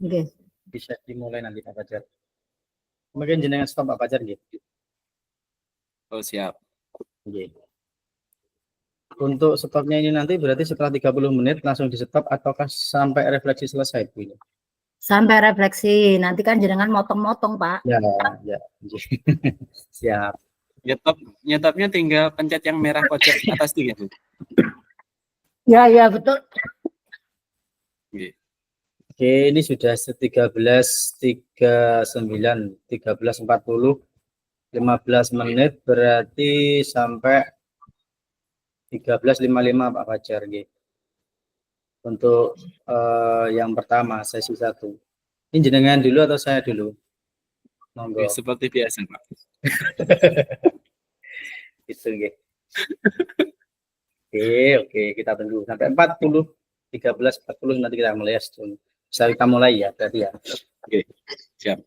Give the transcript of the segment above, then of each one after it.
Nggih. Bisa dimulai nanti Pak Fajar. Mungkin jenengan stop Pak Fajar gitu. Oh, siap. Nggih. Untuk stopnya ini nanti berarti setelah 30 menit langsung di stop ataukah sampai refleksi selesai Bu ini? Sampai refleksi. Nanti kan jenengan motong-motong, Pak. Ya, ya. Siap. Nyetopnya tinggal pencet yang merah pojok atas itu ya, Bu. Ya, ya betul. Nggih. Oke, ini sudah 13.39, 13.40, 15 menit berarti sampai 13.55 Pak Fajar. Untuk yang pertama sesi 1. Ini jenengan dulu atau saya dulu? Monggo. Seperti biasa, Pak. Gitu nggih. Oke, kita tunggu sampai 40, 13.40 nanti kita mulai. Bisa kita mulai ya berarti ya. Oke, siap.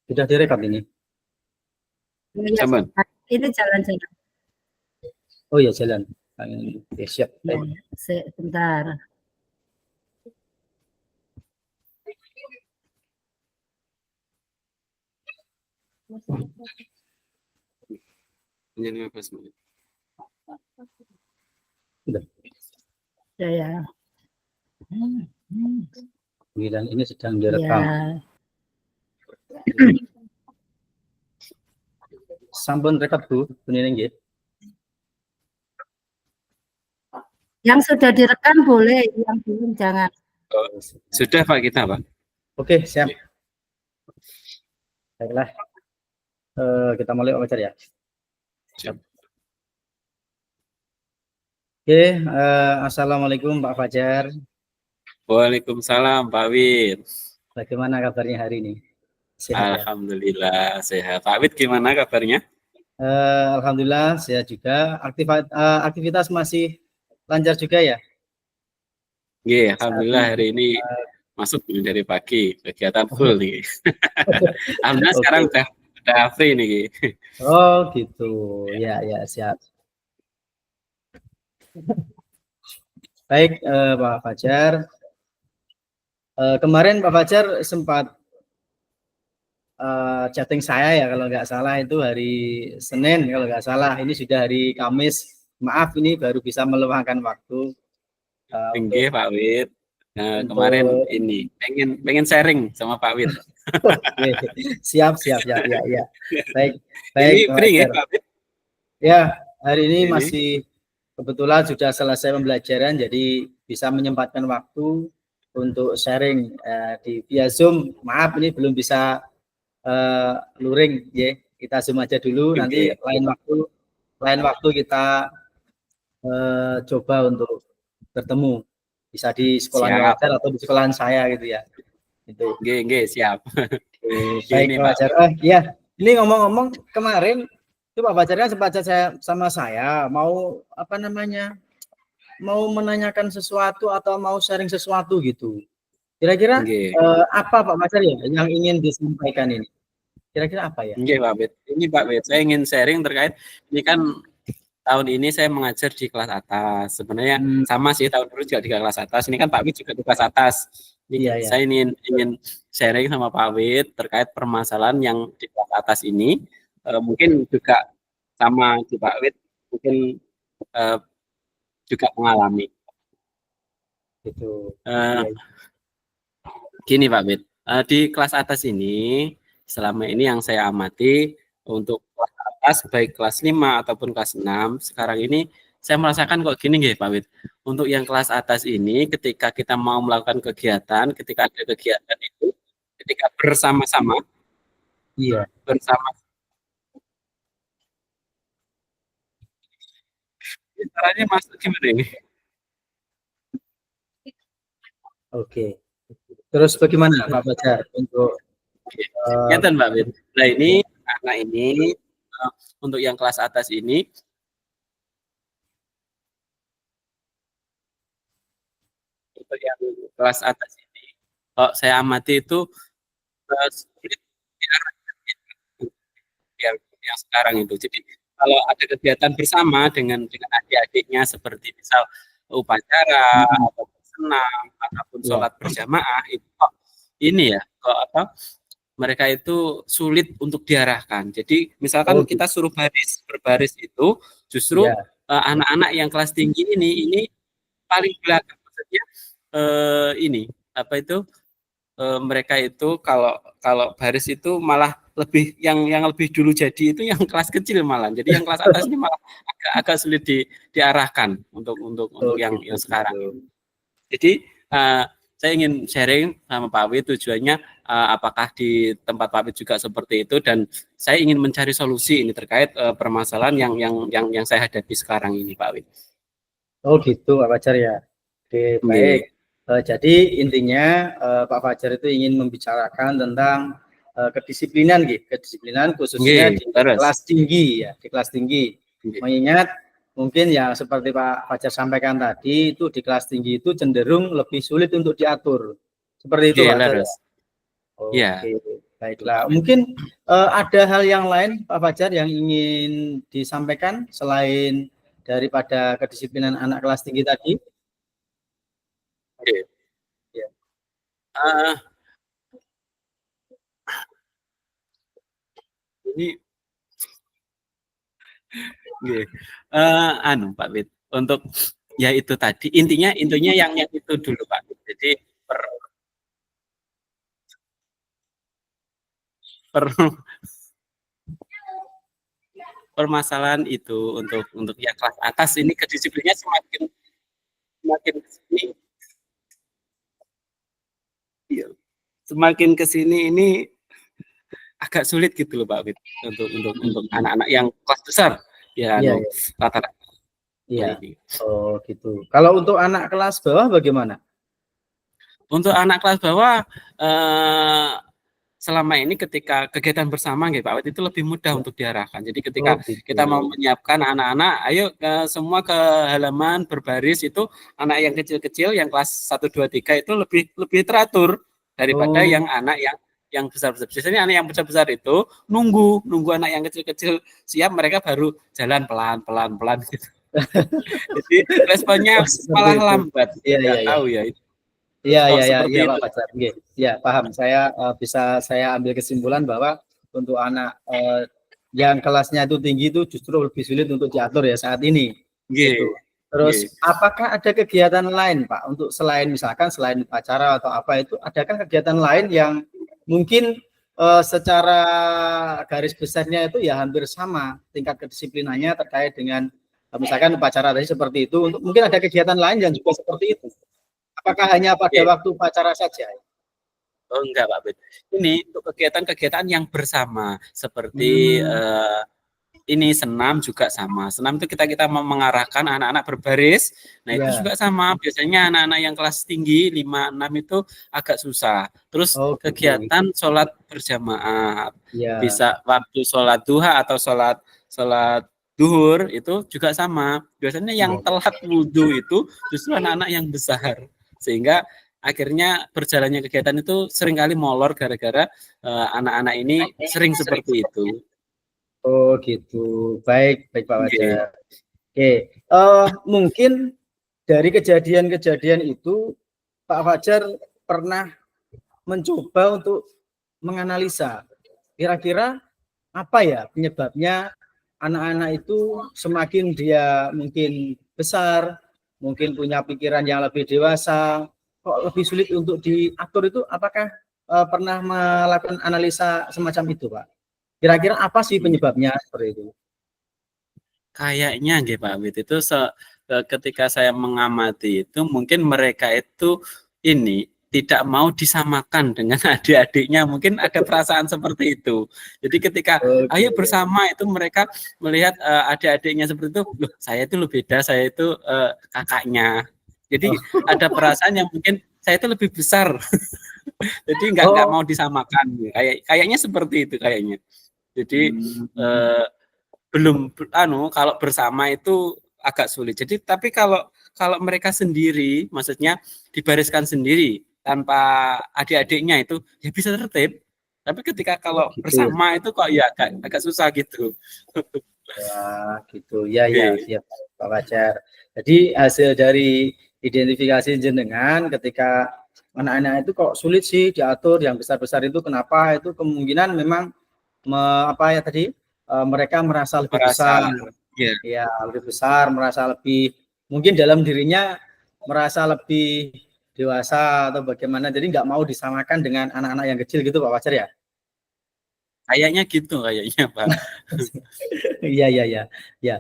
Sudah direkam ini? Ya, Aman. ini jalan-jalan. Oh ya jalan. Oke, siap. Ya, sebentar. Menjadi 15 menit. Sudah. Ya. Dan ini sedang direkam. Ya. Sampun rekam Bu, bunyi nggih. Yang sudah direkam boleh, yang belum jangan. Oh, sudah Pak kita, Pak. Oke, siap. Baiklah. Kita mulai Pak Fajar ya. Siap. Oke, assalamualaikum Pak Fajar. Waalaikumsalam Pak Wid. Bagaimana kabarnya hari ini? Sehat Alhamdulillah ya? Sehat. Pak Wid gimana kabarnya? Alhamdulillah sehat juga. Aktivitas masih lancar juga ya? Iya, alhamdulillah hari ini masuk dari pagi, kegiatan full nih. Alhamdulillah sekarang udah free nih. Oh gitu, ya siap. Baik Pak Fajar. Kemarin Pak Fajar sempat chatting saya ya kalau nggak salah itu hari Senin kalau nggak salah. Ini sudah hari Kamis. Maaf ini baru bisa meluangkan waktu. Tinggi Pak Wid. Kemarin ini pengen sharing sama Pak Wid. Siap ya. Baik. Ini free ya Pak Wid? Ya, hari ini masih kebetulan sudah selesai pembelajaran jadi bisa menyempatkan waktu untuk sharing di via Zoom. Maaf ini belum bisa luring ya. Kita Zoom aja dulu nanti lain waktu kita coba untuk bertemu. Bisa di sekolah Fajar atau di sekolahan saya gitu ya. Itu. Oke, siap. Baik Pak Fajar. Ya, ini ngomong-ngomong kemarin itu Pak Fajar kan sempat sama saya mau mau menanyakan sesuatu atau mau sharing sesuatu gitu. Kira-kira apa Pak Fajar ya yang ingin disampaikan ini? Kira-kira apa ya? Oke Pak Wid. Ini Pak Wid, saya ingin sharing terkait ini kan tahun ini saya mengajar di kelas atas. Sebenarnya sama sih tahun dulu juga di kelas atas. Ini kan Pak Wid juga di kelas atas. Ini saya ingin sharing sama Pak Wid terkait permasalahan yang di kelas atas ini. Mungkin juga sama di Pak Wid mungkin juga mengalami. Gitu. Gini Pak Wid, di kelas atas ini selama ini yang saya amati untuk kelas atas baik kelas 5 ataupun kelas 6 sekarang ini saya merasakan kok gini nggih Pak Wid. Untuk yang kelas atas ini ketika kita mau melakukan kegiatan, ketika ada kegiatan itu ketika bersama-sama bersama caranya masuk gimana ini? Oke. Terus bagaimana Pak Fajar untuk Nyata Mbak Wid. Nah ini anak ini untuk yang kelas atas ini untuk yang kelas atas ini kalau saya amati itu sulit yang sekarang itu. Jadi kalau ada kegiatan bersama dengan adik-adiknya seperti misal upacara atau senam ataupun Iya. sholat berjamaah itu kok ini ya kok apa mereka itu sulit untuk diarahkan. Jadi misalkan Oh, gitu. kita suruh berbaris itu justru Iya. anak-anak yang kelas tinggi ini paling belakang maksudnya ini apa itu mereka itu kalau kalau baris itu malah lebih yang lebih dulu jadi itu yang kelas kecil malah. Jadi yang kelas atas ini malah agak sulit diarahkan untuk Oh, yang gitu, sekarang. gitu. Jadi saya ingin sharing sama Pak Wid tujuannya apakah di tempat Pak Wid juga seperti itu dan saya ingin mencari solusi ini terkait permasalahan yang saya hadapi sekarang ini Pak Wid. Oh, gitu Pak Fajar ya. Oke, baik. Nggih. Jadi intinya Pak Fajar itu ingin membicarakan tentang kedisiplinan, gitu. Kedisiplinan khususnya Nggih, di terus. kelas tinggi ya, di kelas tinggi. Nggih. Mengingat mungkin yang seperti Pak Fajar sampaikan tadi itu di kelas tinggi itu cenderung lebih sulit untuk diatur. Seperti itu Nggih, Pak Fajar ya. leres. Ya. Oke, baiklah. Mungkin ada hal yang lain Pak Fajar yang ingin disampaikan selain daripada kedisiplinan anak kelas tinggi tadi? Oke. Ya. Uh, ini anu Pak Wid untuk ya itu tadi intinya yang itu dulu Pak Wid. Jadi permasalahan itu untuk ya kelas atas ini kedisiplinnya semakin kesini ya, semakin kesini ini agak sulit gitu loh Pak Wid untuk anak-anak yang kelas besar ya Iya, anu, iya. rata-rata Iya. ini. Oh, gitu. Kalau untuk anak kelas bawah bagaimana? Untuk anak kelas bawah selama ini ketika kegiatan bersama gitu Pak Wid itu lebih mudah Ya. untuk diarahkan. Jadi ketika Oh, gitu. kita mau menyiapkan anak-anak, ayo semua ke halaman berbaris itu anak yang kecil-kecil yang kelas 1 2 3 itu lebih teratur daripada Oh, yang anak yang besar-besar. Biasanya anak yang besar-besar itu nunggu anak yang kecil-kecil siap mereka baru jalan pelan-pelan gitu. Jadi responnya oh, seperti malah itu. lambat. Iya, iya, Enggak iya. tahu ya itu. Iya, Kok iya, iya, seperti iya Pak itu. Fajar. Oke. Ya, paham. Saya bisa saya ambil kesimpulan bahwa untuk anak yang kelasnya itu tinggi itu justru lebih sulit untuk diatur ya saat ini. Nggih. Gitu. Terus Nggih. apakah ada kegiatan lain Pak untuk selain misalkan selain upacara atau apa itu adakah kegiatan lain yang mungkin secara garis besarnya itu ya hampir sama tingkat kedisiplinannya terkait dengan misalkan upacara tadi seperti itu untuk mungkin ada kegiatan lain yang juga seperti itu. Apakah hanya pada Nggih. waktu upacara saja? Oh enggak Pak Bet. Ini untuk kegiatan-kegiatan yang bersama seperti ini senam juga sama. Senam itu kita mau mengarahkan anak-anak berbaris. Nah, itu Ya. juga sama. Biasanya anak-anak yang kelas tinggi 5 6 itu agak susah. Terus Oh, gitu. kegiatan sholat berjamaah. Ya. Bisa waktu sholat duha atau sholat duhur itu juga sama. Biasanya yang telat wudhu itu justru anak-anak yang besar. Sehingga akhirnya berjalannya kegiatan itu seringkali molor gara-gara anak-anak ini sering seperti itu. Oh, gitu. Baik, baik Pak Fajar. Oke, mungkin dari kejadian-kejadian itu Pak Fajar pernah mencoba untuk menganalisa kira-kira apa ya penyebabnya anak-anak itu semakin dia mungkin besar, mungkin punya pikiran yang lebih dewasa, kok lebih sulit untuk diatur itu apakah pernah melakukan analisa semacam itu, Pak? Kira-kira apa sih penyebabnya seperti itu? Kayaknya nggih Pak Wid itu ketika saya mengamati itu mungkin mereka itu ini tidak mau disamakan dengan adik-adiknya, mungkin ada perasaan seperti itu. Jadi ketika ayo bersama itu mereka melihat adik-adiknya seperti itu, loh saya itu lebih beda, saya itu kakaknya. Jadi ada perasaan yang mungkin saya itu lebih besar. Jadi nggak mau disamakan. Kayaknya seperti itu kayaknya. Jadi belum kalau bersama itu agak sulit. Jadi tapi kalau mereka sendiri, maksudnya dibariskan sendiri tanpa adik-adiknya itu ya bisa tertib. Tapi ketika kalau bersama itu kok ya agak susah gitu. Wah, gitu. Ya, ya, Oke. siap, Pak Fajar. Jadi hasil dari identifikasi jenengan ketika anak-anak itu kok sulit sih diatur, yang besar-besar itu kenapa? Itu kemungkinan memang apa ya tadi mereka merasa lebih Merasa, besar, ya, ya lebih besar, merasa lebih mungkin dalam dirinya merasa lebih dewasa atau bagaimana. Jadi nggak mau disamakan dengan anak-anak yang kecil gitu, Pak Fajar ya? kayaknya gitu kayaknya Pak. Iya, iya, iya. Ya.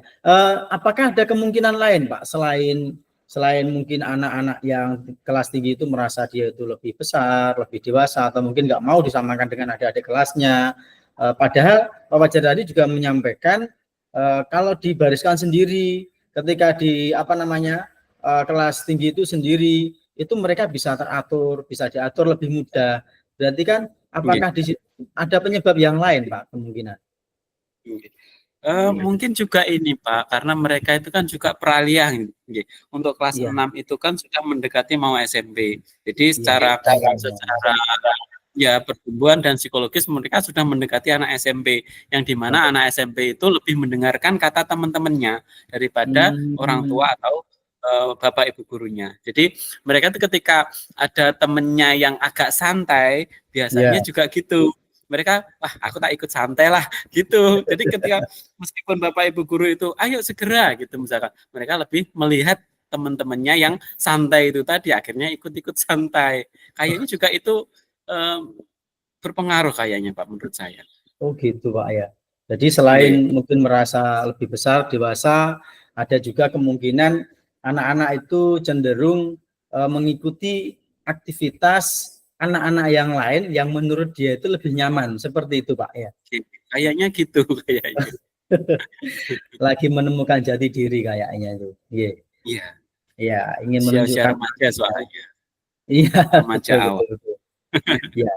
Apakah ada kemungkinan lain, Pak, selain mungkin anak-anak yang kelas tinggi itu merasa dia itu lebih besar, lebih dewasa, atau mungkin nggak mau disamakan dengan adik-adik kelasnya. Padahal Pak Fajar tadi juga menyampaikan kalau dibariskan sendiri, ketika di apa namanya kelas tinggi itu sendiri, itu mereka bisa teratur, bisa diatur lebih mudah. Berarti kan Oke. apakah di situ ada penyebab yang lain, Pak, kemungkinan? Oke. Mungkin juga ini Pak, karena mereka itu kan juga peralihan. Oke. Untuk kelas Iya. 6 itu kan sudah mendekati mau SMP. Jadi Iya, secara ya pertumbuhan dan psikologis mereka sudah mendekati anak SMP, yang dimana anak SMP itu lebih mendengarkan kata teman-temannya daripada orang tua atau bapak ibu gurunya. Jadi mereka itu ketika ada temennya yang agak santai, biasanya iya. juga gitu. Mereka, wah aku tak ikut santai lah gitu. Jadi ketika meskipun bapak ibu guru itu ayo segera gitu misalkan, mereka lebih melihat teman-temannya yang santai itu tadi akhirnya ikut-ikut santai. Kayaknya juga itu berpengaruh kayaknya Pak menurut saya. Oh gitu Pak ya. Jadi selain Oke. mungkin merasa lebih besar, dewasa, ada juga kemungkinan anak-anak itu cenderung mengikuti aktivitas anak-anak yang lain yang menurut dia itu lebih nyaman. Seperti itu Pak ya. Kayaknya gitu kayaknya. Lagi menemukan jati diri kayaknya itu. Iya. Iya, Iya, ingin sia-sia menunjukkan. remaja soalnya. Iya, Remaja betul, awal. betul, betul. Ya.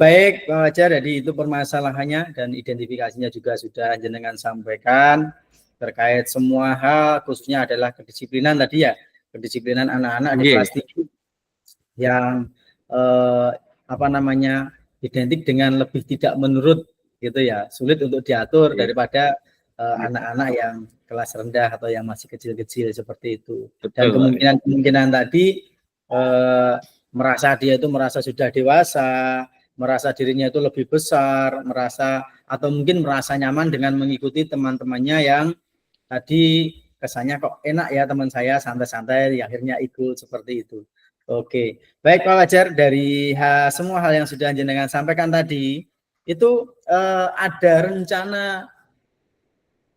Baik Pak Fajar, jadi itu permasalahannya dan identifikasinya juga sudah jenengan sampaikan terkait semua hal, khususnya adalah kedisiplinan tadi ya, kedisiplinan anak-anak di Iya, kelas tinggi yang apa namanya identik dengan lebih tidak menurut gitu ya, sulit untuk diatur iya, daripada anak-anak yang kelas rendah atau yang masih kecil-kecil seperti itu. Dan betul Pak. kemungkinan tadi merasa dia itu merasa sudah dewasa, merasa dirinya itu lebih besar, merasa atau mungkin merasa nyaman dengan mengikuti teman-temannya yang tadi kesannya kok enak ya teman saya santai-santai, akhirnya ikut seperti itu. Oke, baik Pak Fajar, dari semua hal yang sudah jenengan sampaikan tadi, itu ada rencana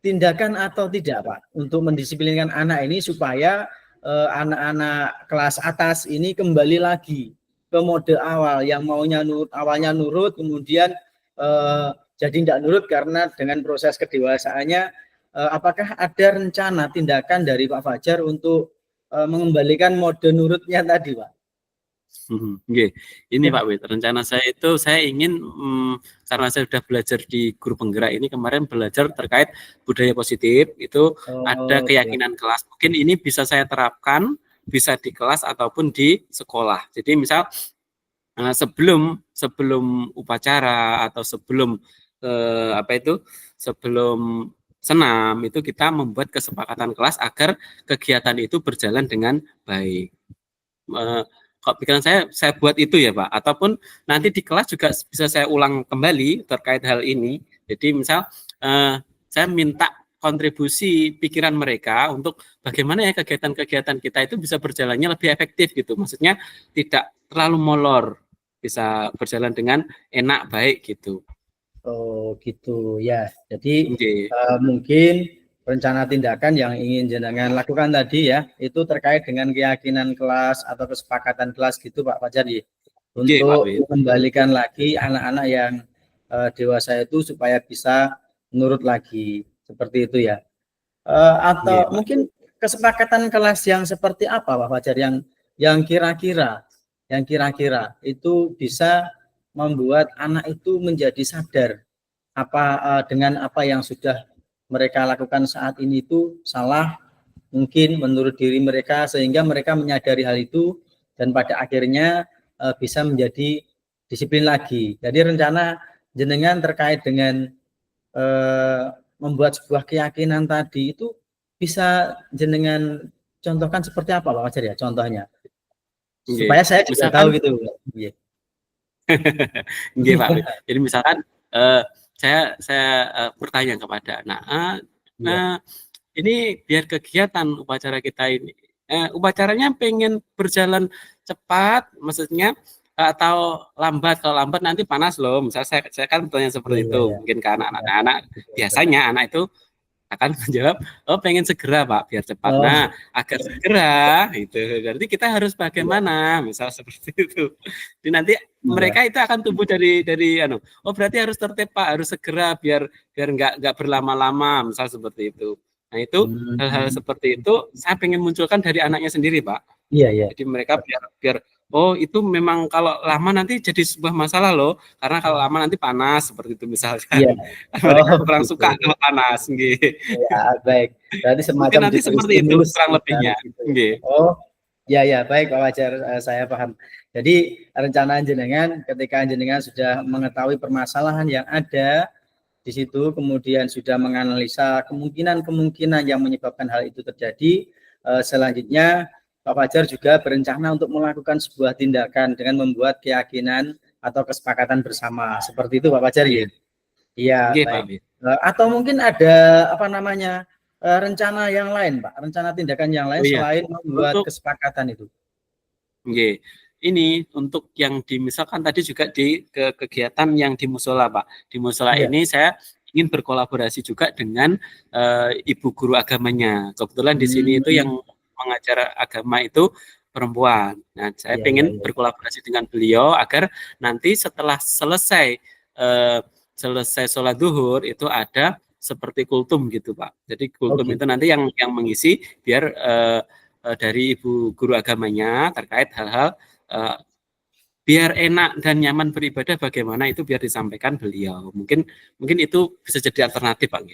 tindakan atau tidak Pak untuk mendisiplinkan anak ini supaya anak-anak kelas atas ini kembali lagi ke mode awal yang maunya nurut, awalnya nurut, kemudian jadi tidak nurut karena dengan proses kedewasaannya. Apakah ada rencana tindakan dari Pak Fajar untuk mengembalikan mode nurutnya tadi Pak? Oke. Ini Pak Wid, rencana saya itu saya ingin karena saya sudah belajar di guru penggerak ini kemarin belajar terkait budaya positif, itu ada keyakinan kelas. Mungkin ini bisa saya terapkan bisa di kelas ataupun di sekolah. Jadi misal sebelum upacara atau sebelum sebelum senam itu kita membuat kesepakatan kelas agar kegiatan itu berjalan dengan baik. Kalau pikiran saya buat itu ya Pak, ataupun nanti di kelas juga bisa saya ulang kembali terkait hal ini. Jadi misal saya minta kontribusi pikiran mereka untuk bagaimana ya kegiatan-kegiatan kita itu bisa berjalannya lebih efektif gitu. Maksudnya tidak terlalu molor, bisa berjalan dengan enak baik gitu. Oh gitu ya. Jadi Okay. mungkin rencana tindakan yang ingin jenengan lakukan tadi ya, itu terkait dengan keyakinan kelas atau kesepakatan kelas gitu Pak Fajar ya, Okay, Pak untuk Wid. mengembalikan lagi anak-anak yang dewasa itu supaya bisa menurut lagi seperti itu ya. Okay, Atau Pak. mungkin kesepakatan kelas yang seperti apa Pak Fajar yang kira-kira itu bisa membuat anak itu menjadi sadar dengan apa yang sudah mereka lakukan saat ini itu salah mungkin menurut diri mereka sehingga mereka menyadari hal itu dan pada akhirnya bisa menjadi disiplin lagi. Jadi rencana jenengan terkait dengan membuat sebuah keyakinan tadi itu bisa jenengan contohkan seperti apa Pak Fajar ya contohnya? Supaya saya juga Misalkan tahu gitu. Iya. nggih Pak Wid. Jadi misalkan saya bertanya kepada anak, Iya. ini biar kegiatan upacara kita ini upacaranya pengen berjalan cepat, maksudnya atau lambat? Kalau lambat nanti panas loh. Misalnya saya kan bertanya seperti itu, Iya. mungkin ke anak-anak. Anak biasanya anak itu akan menjawab, oh pengen segera Pak, biar cepat. Oh, Nah, agar segera, itu berarti kita harus bagaimana, misal seperti itu. Jadi nanti iya. mereka itu akan tumbuh dari oh berarti harus tertib Pak, harus segera biar nggak berlama-lama, misal seperti itu. Nah itu hal-hal seperti itu saya pengen munculkan dari anaknya sendiri Pak. Iya, iya. Jadi mereka biar oh itu memang kalau lama nanti jadi sebuah masalah loh, karena kalau lama nanti panas seperti itu misalkan. Iya. Mereka Oh, kurang gitu. suka kalau panas, nggih. Ya, baik. Berarti Mungkin semacam nanti diberi seperti itu stimulus kurang lebihnya, gitu. nggih. Oh, ya ya, baik Pak Fajar, saya paham. Jadi rencana jenengan ketika jenengan sudah mengetahui permasalahan yang ada di situ, kemudian sudah menganalisa kemungkinan-kemungkinan yang menyebabkan hal itu terjadi, selanjutnya Pak Fajar juga berencana untuk melakukan sebuah tindakan dengan membuat keyakinan atau kesepakatan bersama. Seperti itu Pak Fajar ya? Iya, Nggih, Pak baik. Wid. Atau mungkin ada apa namanya rencana yang lain, Pak, rencana tindakan yang lain Oh iya, selain membuat untuk kesepakatan itu. nggih. Ini untuk yang misalkan tadi juga di kegiatan yang di musola, Pak. Di musola Iya. ini saya ingin berkolaborasi juga dengan ibu guru agamanya. Kebetulan di sini itu yang mengajar agama itu perempuan. Nah, saya Iya, pengen iya, iya. berkolaborasi dengan beliau agar nanti setelah selesai sholat duhur itu ada seperti kultum gitu Pak. Jadi kultum Oke. itu nanti yang mengisi biar dari ibu guru agamanya terkait hal-hal biar enak dan nyaman beribadah bagaimana itu biar disampaikan beliau. Mungkin itu bisa jadi alternatif Pak.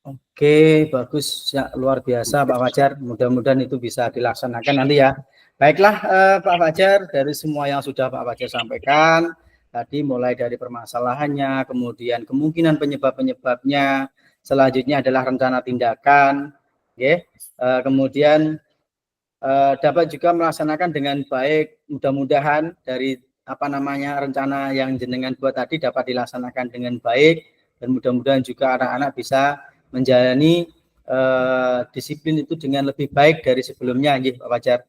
Oke, bagus ya, luar biasa Pak Fajar. Mudah-mudahan itu bisa dilaksanakan nanti ya. Baiklah Pak Fajar, dari semua yang sudah Pak Fajar sampaikan tadi mulai dari permasalahannya, kemudian kemungkinan penyebab-penyebabnya, selanjutnya adalah rencana tindakan, oke. Kemudian dapat juga melaksanakan dengan baik. Mudah-mudahan dari apa namanya rencana yang jenengan buat tadi dapat dilaksanakan dengan baik dan mudah-mudahan juga anak-anak bisa menjalani disiplin itu dengan lebih baik dari sebelumnya, nggih Pak Fajar.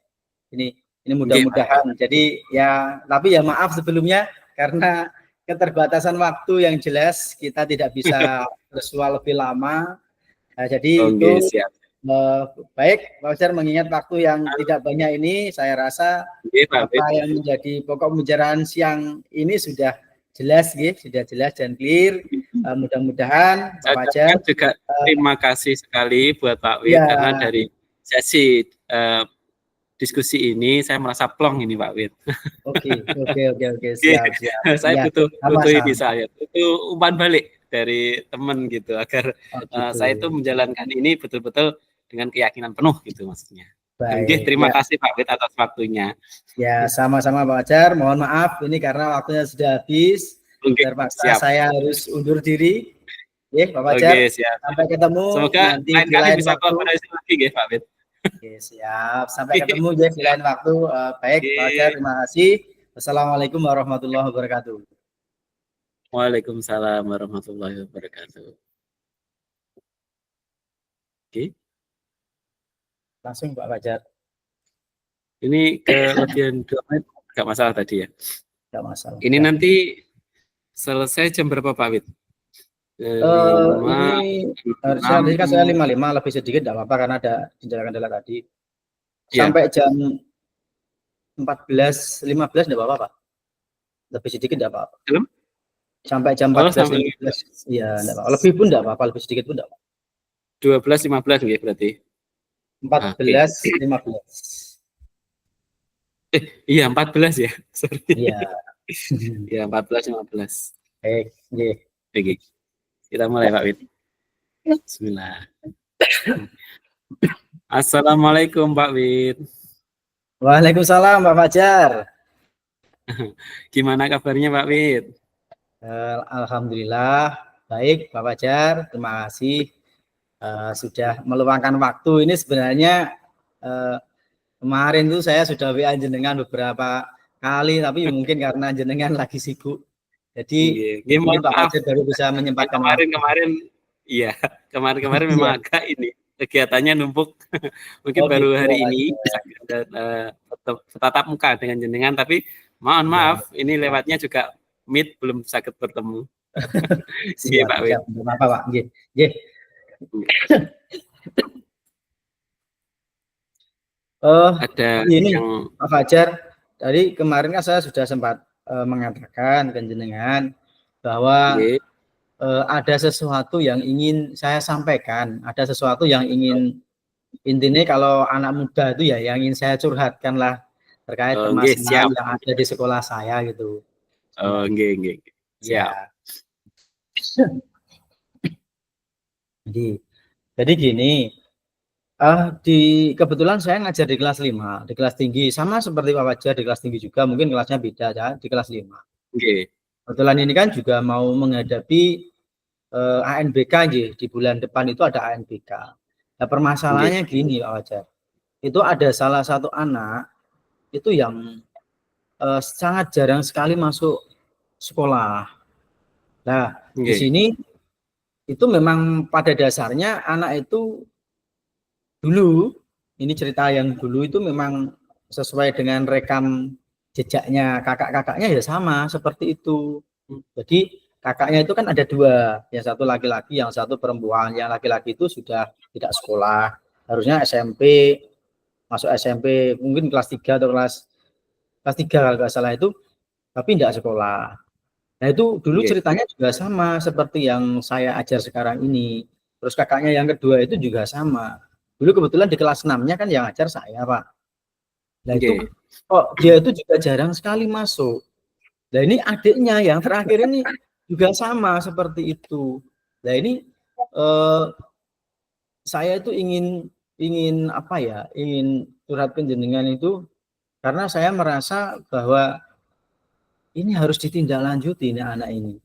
Ini mudah-mudahan. Jadi ya, tapi ya maaf sebelumnya karena keterbatasan waktu yang jelas kita tidak bisa bersua lebih lama. Nah, jadi itu baik, Pak Fajar, mengingat waktu yang tidak banyak ini, saya rasa apa yang menjadi pokok pembicaraan siang ini sudah jelas, sudah jelas dan clear. Mudah-mudahan Pak Fajar juga terima kasih sekali buat Pak Wid ya, karena dari sesi diskusi ini saya merasa plong ini Pak Wid. Oke, siap. Saya butuh ini, saya butuh umpan balik dari teman gitu agar saya itu menjalankan ini betul-betul dengan keyakinan penuh gitu maksudnya. Baik, terima kasih Pak Wid atas waktunya. Ya, sama-sama Pak Fajar. Mohon maaf ini karena waktunya sudah habis. Terpaksa saya harus undur diri. Pak Fajar. Siap. Sampai ketemu. Semoga nanti lain kali bisa kolaborasi lagi Pak Wid. Oke, siap. Sampai ketemu di lain waktu. Baik, Pak Fajar. Terima kasih. Wassalamualaikum warahmatullahi wabarakatuh. Waalaikumsalam warahmatullahi wabarakatuh. Oke. Langsung Pak Fajar. Ini kelebihan 2 menit nggak masalah tadi ya? Nggak masalah. Ini nanti selesai jam berapa Pak Wid? Ini harusnya kan saya 55 lebih sedikit enggak apa-apa karena ada kendala tadi. Sampai jam 14.15 enggak apa-apa, Pak. Lebih sedikit enggak apa-apa. Sampai jam 14.15. Iya, enggak apa-apa. Lebih pun enggak apa-apa, lebih sedikit pun enggak apa-apa. 12.15 nggih berarti. 14.15. Iya 14 ya. Sorry. Iya. Iya 14.15. Baik, nggih. Oke. Kita mulai Pak Wid. Bismillah. Assalamualaikum Pak Wid. Waalaikumsalam Pak Fajar. Gimana kabarnya Pak Wid? Alhamdulillah baik Pak Fajar, terima kasih. sudah meluangkan waktu. Ini sebenarnya kemarin tuh saya sudah WA jenengan beberapa kali, tapi mungkin karena jenengan lagi sibuk. Jadi mungkin Pak Fajar baru bisa menyempatkan kemarin. Iya, kemarin memang agak ini kegiatannya numpuk. Mungkin baru gitu, hari ini bisa tatap muka dengan jenengan, tapi mohon maaf ini lewatnya juga meet belum sakit bertemu. Iya Pak Wid. Apa Pak? Nggih. Ada ini yang Pak Fajar. Tadi kemarin kan saya sudah sempat mengatakan ke jenengan bahwa ada sesuatu yang ingin saya sampaikan, ada sesuatu yang ingin, intinya kalau anak muda itu ya yang ingin saya curhatkan lah terkait permasalahan yang ada di sekolah saya gitu. Nggih. Siap. Jadi gini, kebetulan saya ngajar di kelas 5, di kelas tinggi, sama seperti Pak Fajar di kelas tinggi juga, mungkin kelasnya beda ya, di kelas 5. Kebetulan ini kan juga mau menghadapi ANBK di bulan depan itu ada ANBK. Nah, permasalahannya gini Pak Fajar, itu ada salah satu anak itu yang sangat jarang sekali masuk sekolah. Nah, di sini itu memang pada dasarnya anak itu dulu, ini cerita yang dulu itu memang sesuai dengan rekam jejaknya kakak-kakaknya ya sama seperti itu. Jadi kakaknya itu kan ada 2, yang satu laki-laki, yang satu perempuan. Yang laki-laki itu sudah tidak sekolah, harusnya SMP, masuk SMP mungkin kelas 3 atau kelas 3 kalau nggak salah itu, tapi tidak sekolah. Nah itu dulu ceritanya juga sama seperti yang saya ajar sekarang ini. Terus kakaknya yang kedua itu juga sama. Dulu kebetulan di kelas 6-nya kan yang ajar saya Pak. Nah itu dia itu juga jarang sekali masuk. Nah ini adiknya yang terakhir ini juga sama seperti itu. Nah ini saya itu ingin apa ya, ingin curhat penjenengan itu karena saya merasa bahwa ini harus ditindaklanjuti ini anak ini.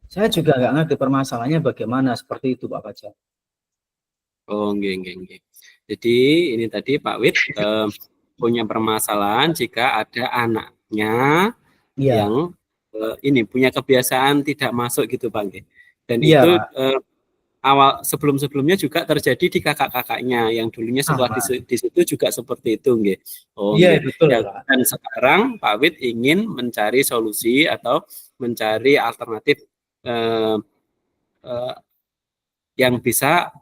Saya juga nggak ngerti permasalahannya bagaimana seperti itu Pak Fajar. Nggih. Jadi ini tadi Pak Wid punya permasalahan jika ada anaknya yang ini punya kebiasaan tidak masuk gitu Pak nggih. Dan itu awal sebelumnya juga terjadi di kakak-kakaknya yang dulunya sekolah di situ juga seperti itu nggih. Betul ya, dan sekarang Pak Wid ingin mencari solusi atau mencari alternatif yang bisa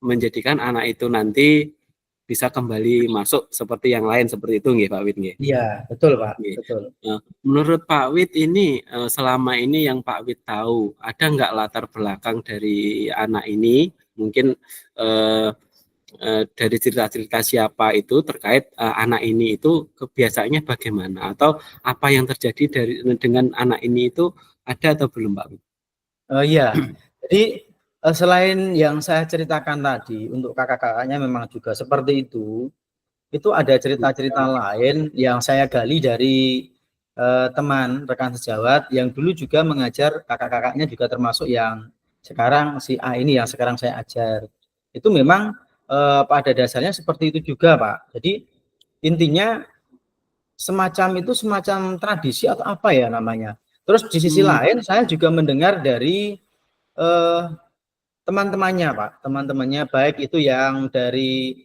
menjadikan anak itu nanti bisa kembali masuk seperti yang lain seperti itu nggih Pak Wid nggih. Iya, betul Pak. Betul. Menurut Pak Wid ini selama ini yang Pak Wid tahu, ada nggak latar belakang dari anak ini? Mungkin dari cerita-cerita siapa itu terkait anak ini itu kebiasaannya bagaimana atau apa yang terjadi dengan anak ini itu ada atau belum Pak Wid? Iya. Jadi selain yang saya ceritakan tadi, untuk kakak-kakaknya memang juga seperti itu ada cerita-cerita lain yang saya gali dari teman rekan sejawat yang dulu juga mengajar kakak-kakaknya juga termasuk yang sekarang si A ini yang sekarang saya ajar. Itu memang pada dasarnya seperti itu juga Pak. Jadi intinya semacam tradisi atau apa ya namanya. Terus di sisi lain saya juga mendengar dari teman-temannya Pak, teman-temannya baik itu yang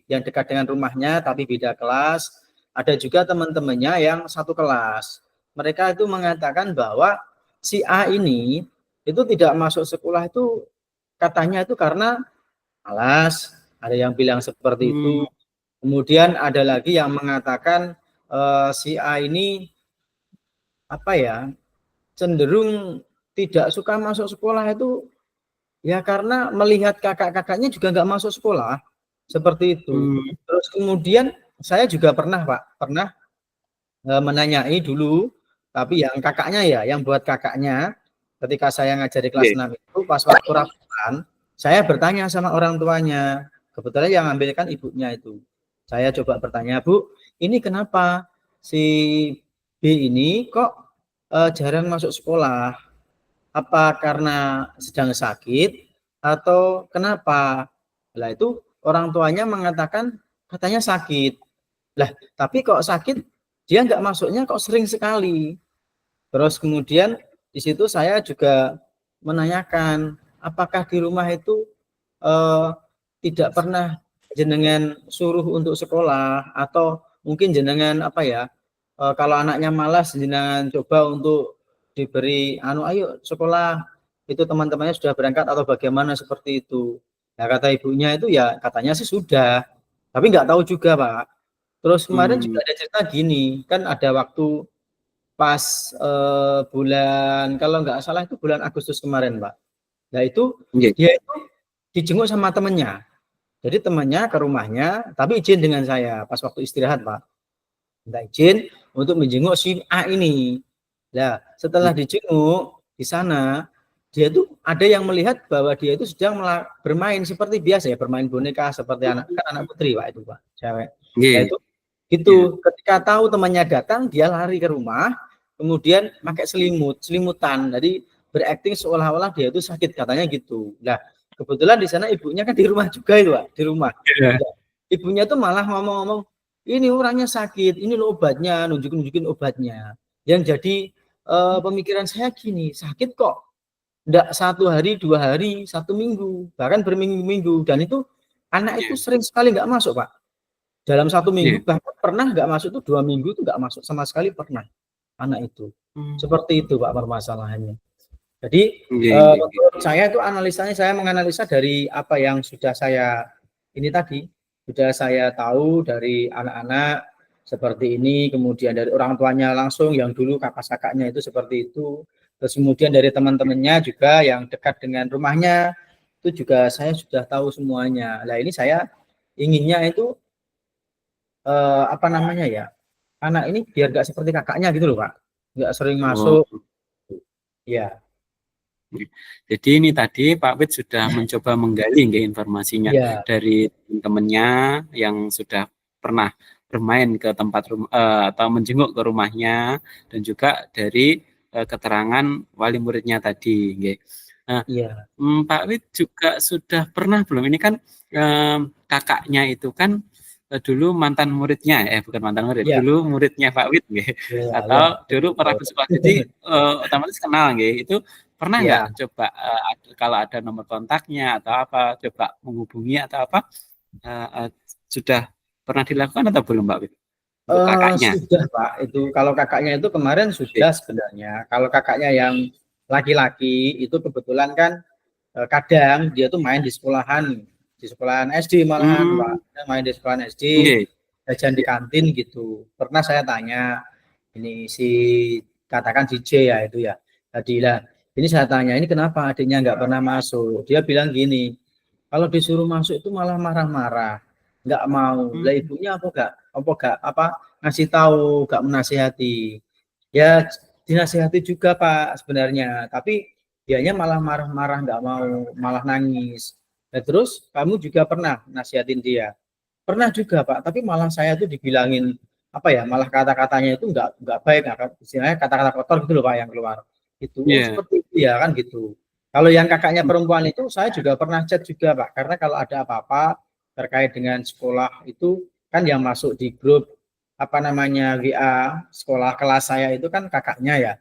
dekat dengan rumahnya tapi beda kelas, ada juga teman-temannya yang satu kelas. Mereka itu mengatakan bahwa si A ini itu tidak masuk sekolah itu katanya itu karena malas, ada yang bilang seperti itu. Kemudian ada lagi yang mengatakan si A ini apa ya, cenderung tidak suka masuk sekolah itu ya karena melihat kakak-kakaknya juga nggak masuk sekolah, seperti itu. Terus kemudian saya juga pernah menanyai dulu, tapi yang kakaknya ya, yang buat kakaknya, ketika saya ngajari kelas 6 itu, pas waktu rapat, saya bertanya sama orang tuanya, kebetulan yang ngambil kan ibunya itu. Saya coba bertanya, Bu, ini kenapa si B ini kok jarang masuk sekolah? Apa karena sedang sakit atau kenapa? Lah itu orang tuanya mengatakan katanya sakit. Lah, tapi kok sakit dia nggak masuknya kok sering sekali. Terus kemudian di situ saya juga menanyakan apakah di rumah itu eh, tidak pernah jenengan suruh untuk sekolah atau mungkin jenengan apa ya kalau anaknya malas jenengan coba untuk diberi ayo sekolah itu teman-temannya sudah berangkat atau bagaimana seperti itu. Nah kata ibunya itu ya katanya sih sudah, tapi nggak tahu juga Pak. Terus kemarin juga ada cerita gini, kan ada waktu pas bulan kalau nggak salah itu bulan Agustus kemarin Pak. Nah itu dia itu dijenguk sama temennya. Jadi temannya ke rumahnya, tapi izin dengan saya pas waktu istirahat Pak. Minta izin untuk menjenguk si A ini. Nah setelah dijenguk di sana, dia itu ada yang melihat bahwa dia itu sedang bermain seperti biasa ya, bermain boneka seperti anak putri Pak itu Pak, cewek. Nah itu gitu, ketika tahu temannya datang, dia lari ke rumah, kemudian pakai selimutan, jadi berakting seolah-olah dia itu sakit katanya gitu. Nah kebetulan di sana ibunya kan di rumah juga itu Pak, di rumah. Nah, ibunya tuh malah ngomong-ngomong, ini orangnya sakit, ini loh obatnya, nunjukin obatnya. Yang jadi pemikiran saya gini, sakit kok enggak 1 hari, 2 hari, 1 minggu, bahkan berminggu-minggu, dan itu anak itu sering sekali nggak masuk Pak. Dalam 1 minggu bahkan pernah nggak masuk itu 2 minggu itu nggak masuk sama sekali pernah anak itu. Seperti itu Pak permasalahannya. Jadi menurut saya itu analisanya, saya menganalisa dari apa yang sudah saya ini tadi, sudah saya tahu dari anak-anak seperti ini, kemudian dari orang tuanya langsung yang dulu kakak-kakaknya itu seperti itu, terus kemudian dari teman-temannya juga yang dekat dengan rumahnya itu juga saya sudah tahu semuanya. Nah ini saya inginnya itu apa namanya ya, anak ini biar nggak seperti kakaknya gitu loh Pak, nggak sering masuk. Ya. Jadi ini tadi Pak Wid sudah mencoba menggali informasinya dari teman-temannya yang sudah pernah bermain ke tempat rumah atau menjenguk ke rumahnya, dan juga dari keterangan wali muridnya tadi. Nah, Pak Wid juga sudah pernah belum? Ini kan kakaknya itu kan dulu mantan muridnya, bukan mantan murid, dulu muridnya Pak Wid, atau dulu pernah bersekolah, jadi otomatis kenal, itu pernah nggak coba kalau ada nomor kontaknya atau apa, coba menghubungi atau apa, sudah pernah dilakukan atau belum Pak Wid? Kakaknya sudah Pak, itu kalau kakaknya itu kemarin sudah sebenarnya. Kalau kakaknya yang laki-laki itu kebetulan kan kadang dia tuh main di sekolahan SD malahan Pak, main di sekolahan SD, jajan di kantin gitu. Pernah saya tanya, ini si katakan DJ ya itu ya, tadi lah, ini saya tanya ini kenapa adiknya nggak pernah masuk. Dia bilang gini, kalau disuruh masuk itu malah marah-marah, nggak mau. Lah ibunya apa ngasih tahu, nggak menasihati. Ya dinasihati juga Pak sebenarnya, tapi dianya malah marah-marah, nggak mau, malah nangis. Nah, terus kamu juga pernah nasihatin dia? Pernah juga Pak, tapi malah saya tuh dibilangin apa ya, malah kata-katanya itu nggak baik, istilahnya kata-kata kotor gitu loh Pak yang keluar. Itu seperti itu ya kan gitu. Kalau yang kakaknya perempuan itu saya juga pernah chat juga Pak, karena kalau ada apa-apa terkait dengan sekolah itu kan yang masuk di grup apa namanya WA sekolah kelas saya itu kan kakaknya ya.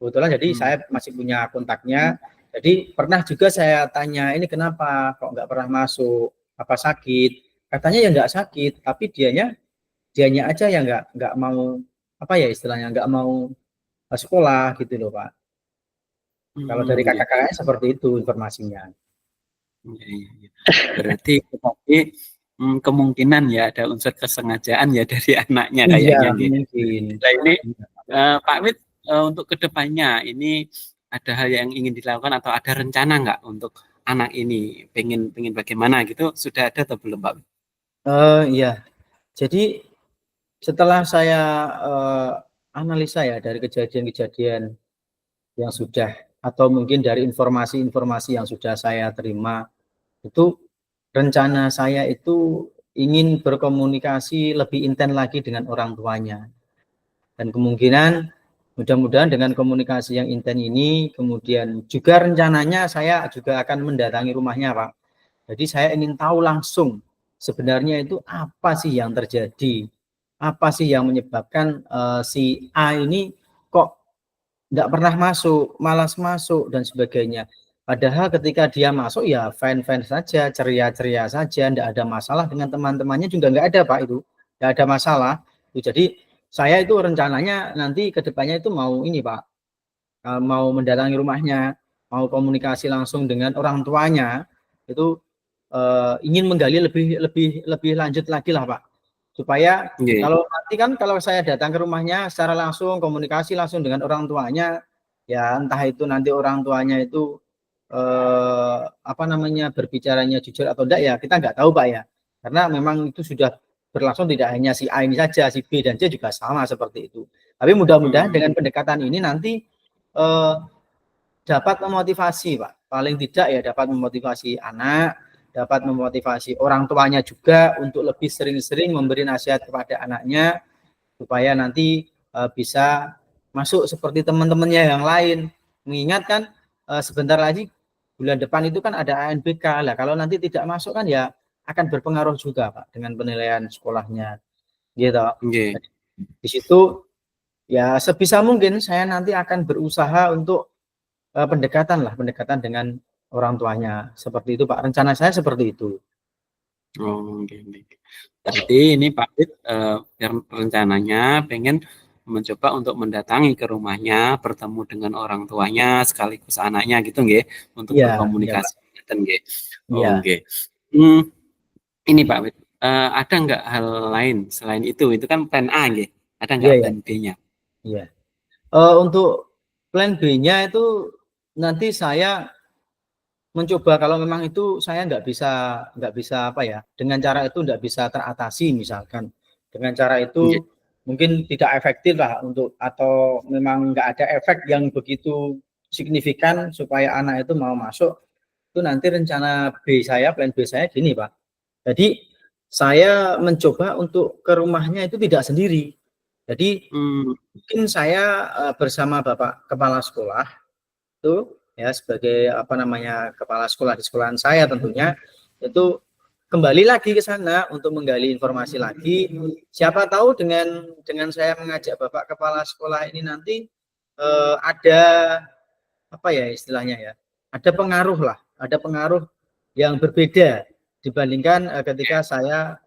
Kebetulan jadi saya masih punya kontaknya. Jadi pernah juga saya tanya, ini kenapa kok nggak pernah masuk? Apa sakit? Katanya ya nggak sakit, tapi dianya aja yang nggak mau apa ya istilahnya, nggak mau sekolah gitu loh Pak. Kalau dari kakak-kakaknya seperti itu informasinya. Berarti kemungkinan ya ada unsur kesengajaan ya dari anaknya kayaknya. Mungkin. Nah ini Pak Wid untuk kedepannya ini ada hal yang ingin dilakukan atau ada rencana nggak untuk anak ini, pengen bagaimana gitu, sudah ada atau belum Pak Wid? Iya. Jadi setelah saya analisa ya dari kejadian-kejadian yang sudah atau mungkin dari informasi-informasi yang sudah saya terima, itu rencana saya itu ingin berkomunikasi lebih intens lagi dengan orang tuanya. Dan kemungkinan mudah-mudahan dengan komunikasi yang intens ini, kemudian juga rencananya saya juga akan mendatangi rumahnya Pak. Jadi saya ingin tahu langsung sebenarnya itu apa sih yang terjadi, apa sih yang menyebabkan si A ini kok nggak pernah masuk, malas masuk dan sebagainya. Padahal ketika dia masuk ya fine-fine saja, ceria-ceria saja, nggak ada masalah dengan teman-temannya juga nggak ada Pak itu, nggak ada masalah. Jadi saya itu rencananya nanti ke depannya itu mau ini Pak, mau mendatangi rumahnya, mau komunikasi langsung dengan orang tuanya, itu ingin menggali lebih lanjut lagi lah Pak, supaya Nggih. kalau nanti kan kalau saya datang ke rumahnya secara langsung komunikasi langsung dengan orang tuanya, ya entah itu nanti orang tuanya itu apa namanya berbicaranya jujur atau enggak ya kita nggak tahu Pak ya, karena memang itu sudah berlangsung tidak hanya si A ini saja, si B dan C juga sama seperti itu. Tapi mudah-mudahan dengan pendekatan ini nanti dapat memotivasi Pak, paling tidak ya dapat memotivasi anak, dapat memotivasi orang tuanya juga untuk lebih sering-sering memberi nasihat kepada anaknya supaya nanti bisa masuk seperti teman-temannya yang lain. Mengingatkan sebentar lagi bulan depan itu kan ada ANBK lah, kalau nanti tidak masuk kan ya akan berpengaruh juga Pak dengan penilaian sekolahnya gitu. Nggih. Di situ ya sebisa mungkin saya nanti akan berusaha untuk pendekatan dengan orang tuanya. Seperti itu Pak, rencana saya seperti itu. Oh, nggih. Berarti ini Pak Wid rencananya pengen mencoba untuk mendatangi ke rumahnya, bertemu dengan orang tuanya sekaligus anaknya gitu nggih, untuk Iya, berkomunikasi ngeten nggih. Oh, iya. nggih. Ini Pak Wid, ada nggak hal lain selain itu? Itu kan plan A nggih. Ada nggak Iya, plan B-nya? iya. Untuk plan B-nya itu nanti saya mencoba kalau memang itu saya nggak bisa apa ya, dengan cara itu nggak bisa teratasi misalkan. Dengan cara Nggih. itu mungkin tidak efektif lah untuk atau memang nggak ada efek yang begitu signifikan supaya anak itu mau masuk. Itu nanti rencana B saya, plan B saya gini Pak. Jadi saya mencoba untuk ke rumahnya itu tidak sendiri. Jadi mungkin saya bersama Bapak Kepala Sekolah itu ya sebagai apa namanya kepala sekolah di sekolahan saya tentunya itu kembali lagi ke sana untuk menggali informasi lagi. Siapa tahu dengan saya mengajak Bapak Kepala Sekolah ini nanti ada apa ya istilahnya ya, ada pengaruh yang berbeda dibandingkan ketika saya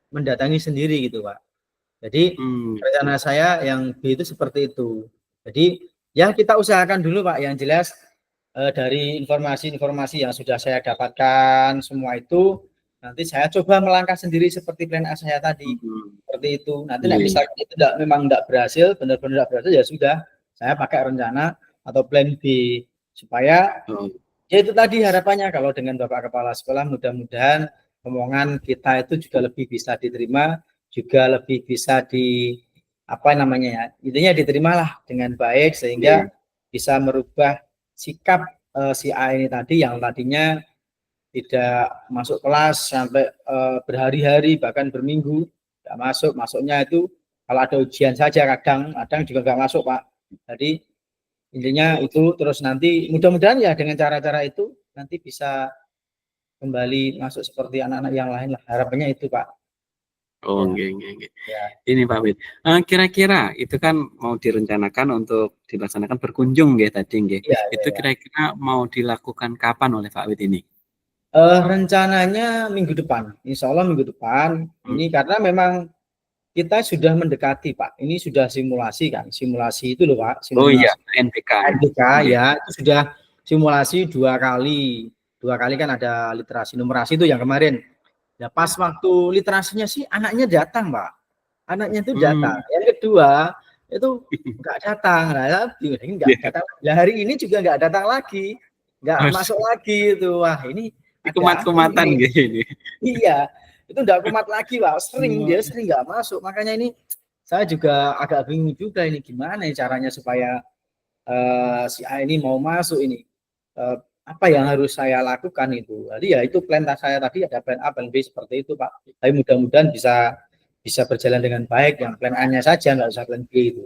mendatangi sendiri gitu Pak. Jadi rencana saya yang B itu seperti itu. Jadi ya kita usahakan dulu Pak, yang jelas dari informasi-informasi yang sudah saya dapatkan semua itu nanti saya coba melangkah sendiri seperti plan A saya tadi. Seperti itu. Nanti misalnya itu memang tidak berhasil, benar-benar tidak berhasil ya sudah, saya pakai rencana atau plan B supaya ya itu tadi harapannya kalau dengan Bapak Kepala Sekolah mudah-mudahan omongan kita itu juga lebih bisa diterima, juga lebih bisa apa namanya ya, intinya diterimalah dengan baik sehingga bisa merubah sikap si A ini tadi yang tadinya tidak masuk kelas sampai berhari-hari bahkan berminggu tidak masuknya itu kalau ada ujian saja kadang juga nggak masuk Pak. Jadi intinya itu terus nanti mudah-mudahan ya dengan cara-cara itu nanti bisa kembali masuk seperti anak-anak yang lain lah, harapannya itu Pak. Oh, nggih. Ya. Ini Pak Wid, kira-kira itu kan mau direncanakan untuk dilaksanakan berkunjung nggih tadi nggih. Ya, itu kira-kira mau dilakukan kapan oleh Pak Wid ini? Rencananya minggu depan, insya Allah minggu depan. Ini karena memang kita sudah mendekati Pak. Ini sudah simulasi kan, simulasi itu loh Pak. Simulasi. Oh iya, NPK ya, itu sudah simulasi 2 kali. 2 kali kan ada literasi numerasi itu yang kemarin. Ya pas waktu literasinya sih anaknya datang Pak. Anaknya itu datang. Yang kedua itu nggak datang. Nggak datang. Nah, hari ini juga nggak datang lagi. Nggak masuk lagi itu. Wah ini kumat-kumatan gini. Iya, itu nggak kumat lagi Pak. Dia sering nggak masuk. Makanya ini saya juga agak bingung juga ini gimana caranya supaya si A ini mau masuk ini. Apa yang harus saya lakukan itu. Jadi ya itu plan saya tadi ada plan A, plan B seperti itu Pak. Tapi mudah-mudahan bisa berjalan dengan baik. Yang plan A-nya saja nggak usah plan B itu.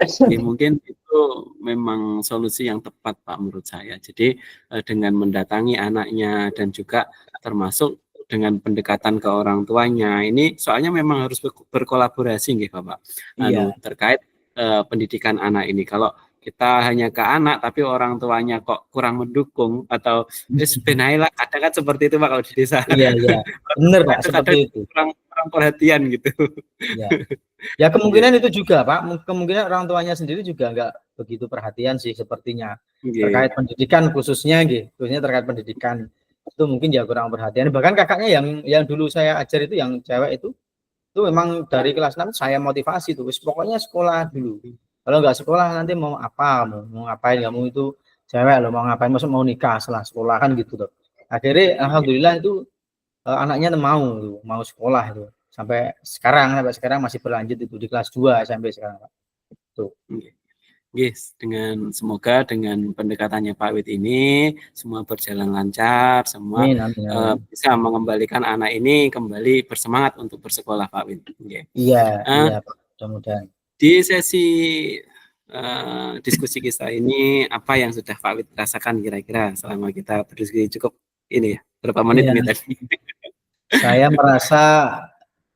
Ya, mungkin itu memang solusi yang tepat Pak menurut saya. Jadi dengan mendatangi anaknya dan juga termasuk dengan pendekatan ke orang tuanya. Ini soalnya memang harus berkolaborasi nggih Bapak. Iya. Terkait pendidikan anak ini. Kalau kita hanya ke anak tapi orang tuanya kok kurang mendukung atau ben ae lah, kadang kan seperti itu Pak kalau di desa. Iya, iya. Benar Pak, Itu seperti kadang itu. kurang perhatian gitu. Ya. Ya kemungkinan itu juga Pak, kemungkinan orang tuanya sendiri juga nggak begitu perhatian sih sepertinya Nggih. terkait pendidikan khususnya khususnya terkait pendidikan itu mungkin ya kurang perhatian. Bahkan kakaknya yang dulu saya ajar itu yang cewek itu memang dari kelas 6 saya motivasi tuh, pokoknya sekolah dulu. Kalau nggak sekolah nanti mau apa, mau ngapain kamu itu cewek lo mau ngapain, maksud mau nikah setelah sekolah kan gitu tuh. Akhirnya alhamdulillah itu anaknya mau sekolah itu sampai sekarang masih berlanjut itu di kelas 2 sampai sekarang Pak. Tuh. Yes, semoga dengan pendekatannya Pak Wid ini semua berjalan lancar, semua Amin, amin. bisa mengembalikan anak ini kembali bersemangat untuk bersekolah Pak Wid. Iya, iya Pak. Mudah-mudahan. Di sesi diskusi kita ini apa yang sudah Pak Wid rasakan kira-kira selama kita berdiskusi cukup ini ya, berapa menit ini tadi? Saya merasa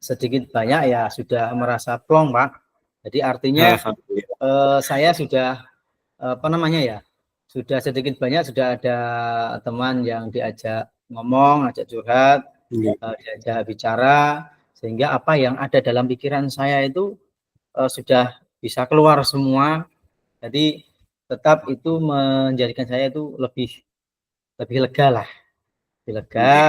sedikit banyak ya sudah merasa plong Pak. Jadi artinya saya sudah apa namanya ya, sudah sedikit banyak sudah ada teman yang diajak ngomong, ajak curhat, diajak bicara, sehingga apa yang ada dalam pikiran saya itu sudah bisa keluar semua. Jadi tetap itu menjadikan saya itu lebih lega lah,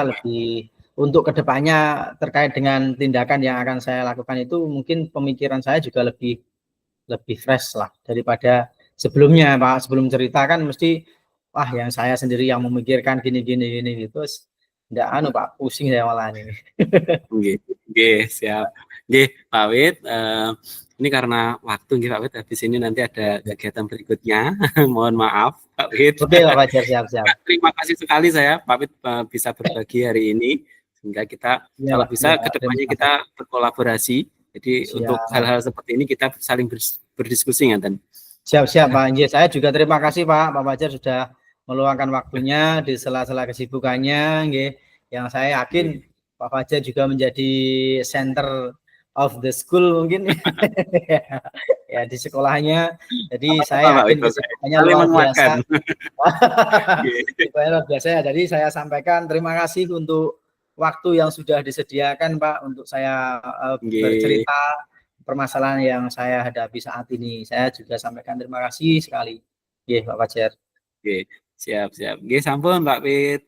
lebih untuk kedepannya terkait dengan tindakan yang akan saya lakukan itu mungkin pemikiran saya juga lebih fresh lah daripada sebelumnya Pak. Sebelum cerita kan mesti wah yang saya sendiri yang memikirkan gini gitu, enggak Pak, pusing saya malah ini. Oke, siap. Oke, Pak Wid, ini karena waktu nggih Pak Wid, habis ini nanti ada kegiatan berikutnya. Mohon maaf Pak Wid. Oke Pak Fajar, siap. Terima kasih sekali saya Pak Wid bisa berbagi hari ini sehingga kita kalau bisa kedepannya kita berkolaborasi. Jadi untuk hal-hal seperti ini kita saling berdiskusi ngaten. Siap Pak Anji. Saya juga terima kasih Pak Fajar sudah meluangkan waktunya di sela-sela kesibukannya nggih. Yang saya yakin Pak Fajar juga menjadi center of the school mungkin ya di sekolahnya. Jadi saya yakin kesibukannya luar biasa. Luar biasa ya. Jadi saya sampaikan terima kasih untuk waktu yang sudah disediakan Pak untuk saya bercerita permasalahan yang saya hadapi saat ini. Saya juga sampaikan terima kasih sekali. Nggih, Pak Fajar. Oke, siap. Nggih, sampun Pak Wid.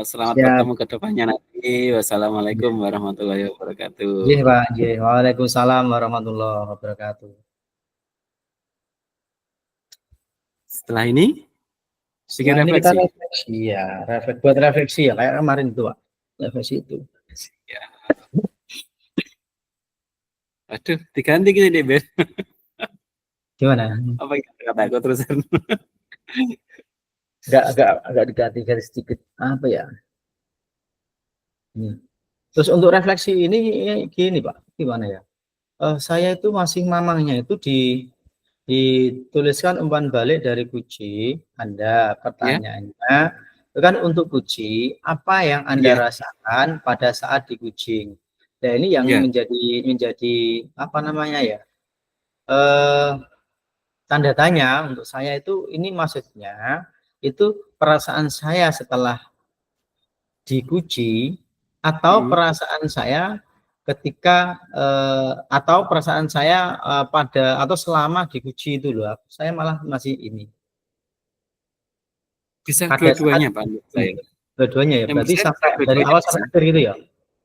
Selamat bertemu ke depannya nanti. Wassalamualaikum warahmatullahi wabarakatuh. Nggih, Pak. Nggih. Waalaikumsalam warahmatullahi wabarakatuh. Setelah ini kita refleksi ya, buat refleksi ya kayak kemarin itu Pak. Refleksi itu. Ya. Aduh, diganti gini deh, Ben. Gimana? Apa kata aku terusan? Enggak diganti garis sedikit. Apa ya? Terus untuk refleksi ini gini Pak, gimana ya? Saya itu masih mamangnya itu dituliskan umpan balik dari Guci. Anda pertanyaannya itu kan untuk Guci, apa yang Anda rasakan pada saat di Kucing? Nah ini yang menjadi apa namanya ya? Tanda tanya untuk saya itu ini maksudnya itu perasaan saya setelah di Guci atau perasaan saya ketika atau perasaan saya pada atau selama di Guci itu loh, saya malah masih ini. Bisa dua-duanya Pak. Dua-duanya ya, berarti sampai dari awal sampai akhir gitu ya?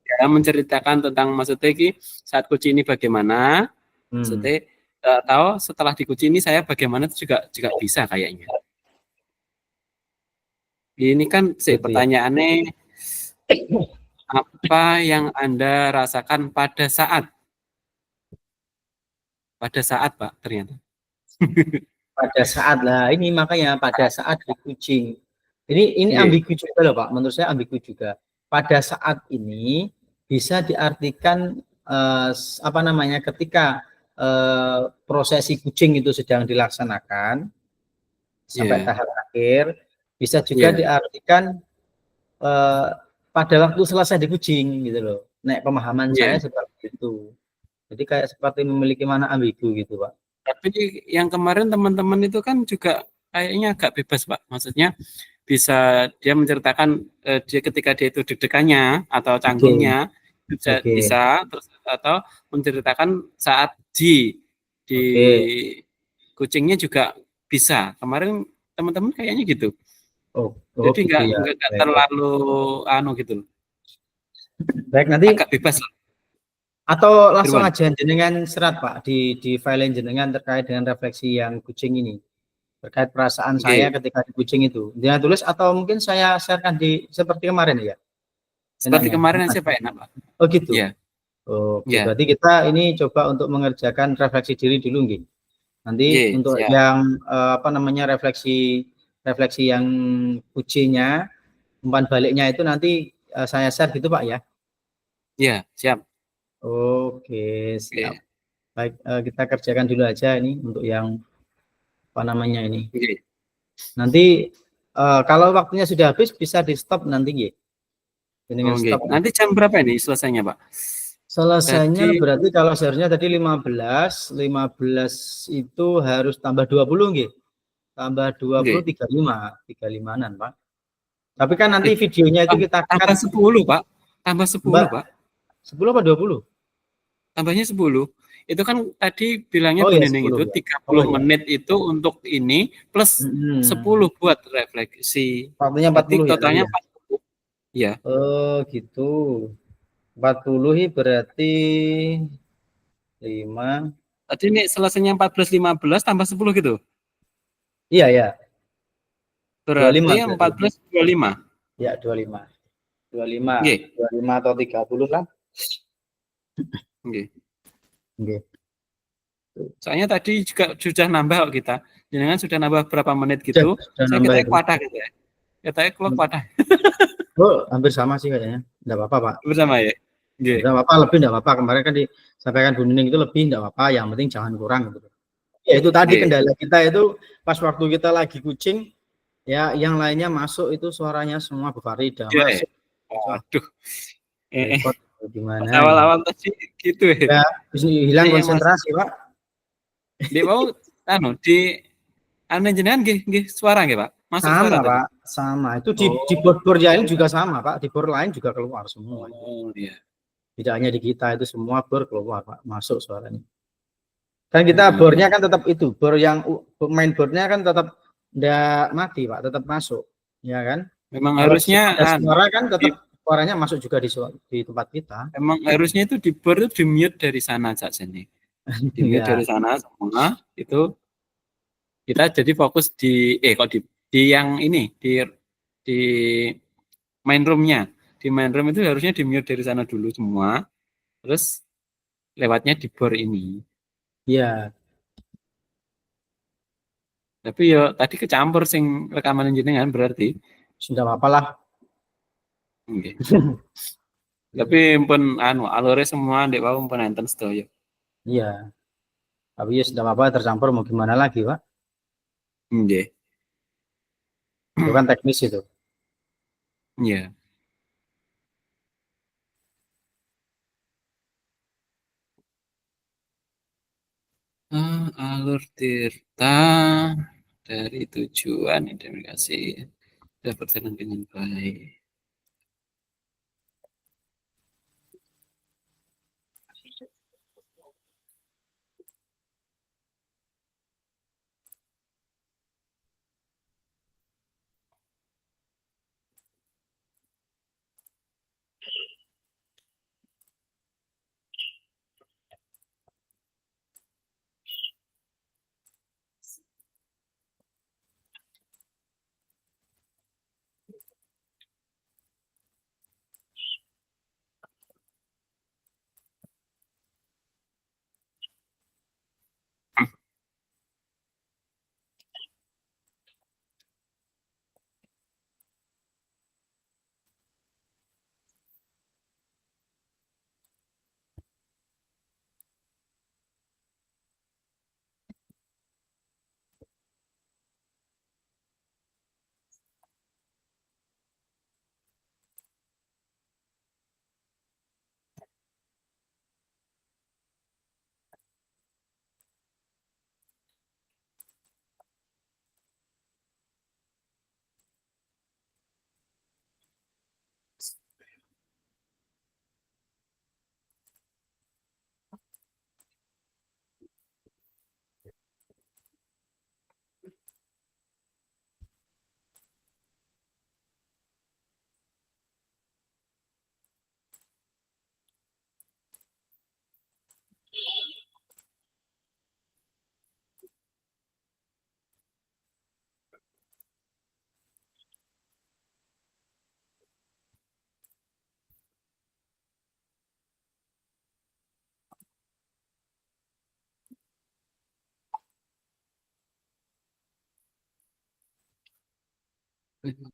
Ya, menceritakan tentang maksudnya saat Guci ini bagaimana, maksudnya tahu setelah di Guci ini saya bagaimana itu juga bisa kayaknya. Ini kan pertanyaannya apa yang Anda rasakan pada saat Pak ternyata. Pada saat lah ini makanya pada saat di Kucing. Ini ambigu juga loh Pak, menurut saya ambigu juga. Pada saat ini bisa diartikan apa namanya ketika prosesi kucing itu sedang dilaksanakan sampai tahap akhir, bisa juga diartikan pada waktu selesai di kucing gitu loh. Nek pemahaman saya seperti itu. Jadi kayak seperti memiliki mana ambigu gitu, Pak. Tapi yang kemarin teman-teman itu kan juga kayaknya agak bebas, Pak. Maksudnya bisa dia menceritakan dia ketika dia itu deg-degannya atau canggungnya bisa terus atau menceritakan saat di kucingnya juga bisa. Kemarin teman-teman kayaknya gitu. Jadi gitu nggak terlalu gitu. Baik, nanti agak bebas. Atau langsung aja jenengan serat, Pak, di file jenengan terkait dengan refleksi yang kucing ini. Terkait perasaan saya ketika di kucing itu. Dia tulis atau mungkin saya sharekan seperti kemarin ya? Seperti kemarin aja, Pak, enak, Pak. Oh gitu. Ya. Berarti kita ini coba untuk mengerjakan refleksi diri dulu nggih. Nanti untuk yang refleksi yang kucingnya, umpan baliknya itu nanti saya share gitu, Pak ya. Iya, siap. Oke, siap. Baik, kita kerjakan dulu aja ini untuk yang ini. Nanti kalau waktunya sudah habis bisa di stop nanti ya. Stop. Nanti jam berapa ini selesainya, Pak? Selesainya berarti kalau seharusnya tadi 15 itu harus tambah 20 nggih. Tambah 20 35-an, Pak. Tapi kan nanti videonya itu kita tambah 10, Pak. Tambah 10, Pak. 10 apa 20? Tambahnya 10. Itu kan tadi bilangnya Bu Neneng itu 30 menit itu untuk ini plus 10 buat refleksi. Waktunya 40 totalnya 40. Iya. Oh, gitu. 40 berarti 5. Tadi ini selesainya 14.15 tambah 10 gitu. Iya, ya. Berarti 14.25. Ya, 25. 25 atau 30 lah. Soalnya tadi juga sudah nambah kok kita. Jangan sudah nambah berapa menit gitu. Saya kira kuatah gitu ya. Katanya kalau kuatah. Oh, hampir sama sih kayaknya. Enggak apa-apa, Pak. Bersama ya. Enggak apa-apa, lebih enggak apa-apa. Kemarin kan disampaikan Bu Nining itu lebih enggak apa-apa, yang penting jangan kurang gitu. Ya itu tadi kendala kita itu pas waktu kita lagi kucing ya, yang lainnya masuk itu suaranya semua Bu Farida masuk. Waduh. Gimana? Awal-awal tadi gitu ya. Hilang konsentrasi, Pak. Dia mau di jenengan nggih suara nggih, Pak? Masuk sama, suara Pak. tadi. Sama. Itu di board yang juga sama, Pak. Di board lain juga keluar semua. Oh, iya. Tidak hanya di kita, itu semua board keluar, Pak. Masuk suaranya. Kan kita boardnya kan tetap itu. Board yang main boardnya kan tetap enggak mati, Pak. Tetap masuk. Ya kan? Memang harusnya suara kan tetap suaranya masuk juga di tempat kita. Memang harusnya itu di board itu di mute dari sana saja nih. Di mute dari sana semua itu kita jadi fokus di yang ini di main roomnya. Di main room itu harusnya di mute dari sana dulu semua. Terus lewatnya di board ini. Iya. Tapi yo tadi kecampur sing rekaman jenengan berarti. Sudah apa-apa lah. Okay. Tapi pun alure semua ndek wau pun enten sedaya. Iya. Tapi ya sudah apa-apa tercampur mau gimana lagi, Pak? Nggih. Itu kan teknis itu. Iya. Alur Tirta dari tujuan identifikasi dan perjalanan dengan baik.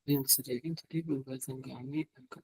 yang disediakan jadi pembahasan kami agak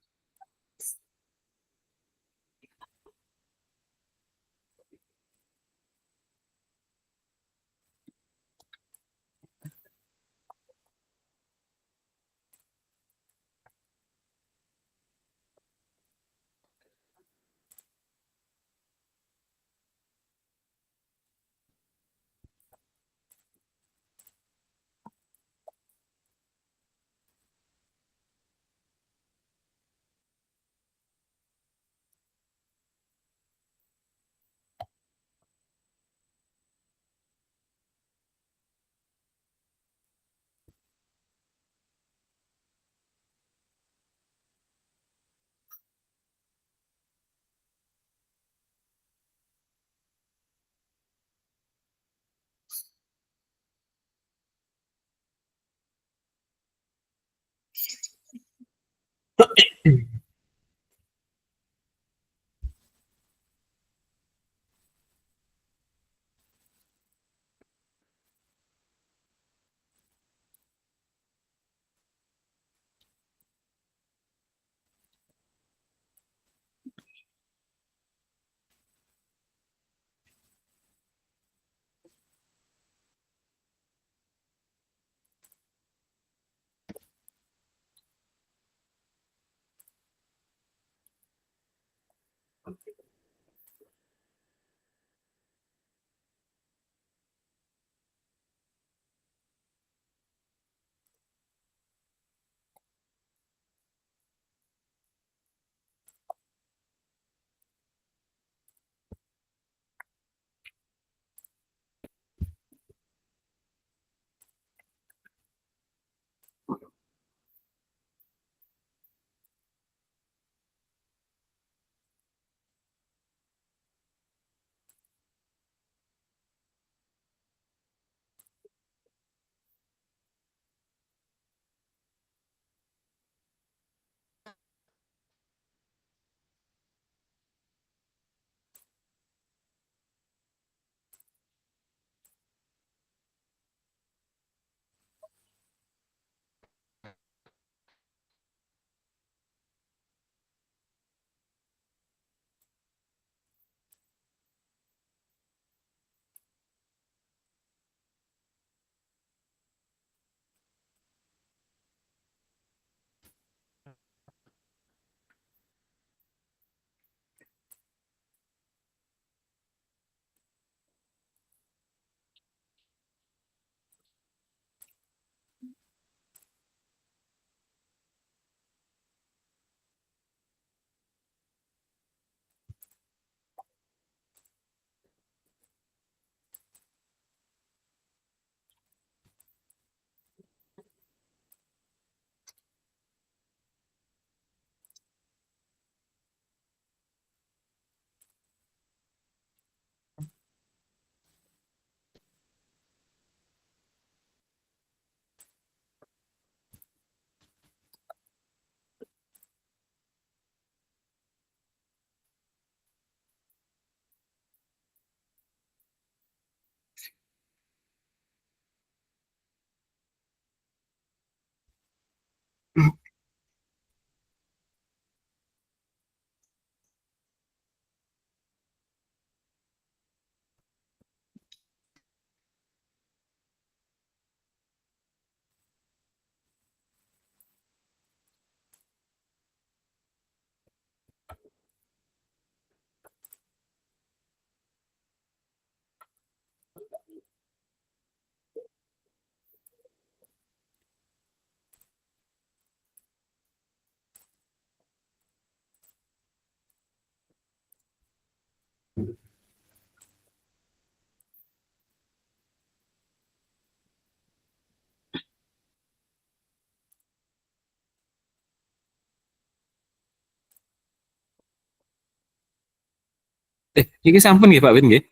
ini sampun nggih Pak Win nggih?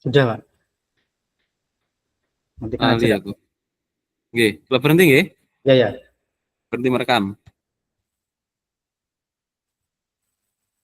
Sudah, Pak. Nantikan aja, Ali Pak. aku. Nggih, kalau berhenti nggih? Ya, ya. Berhenti merekam.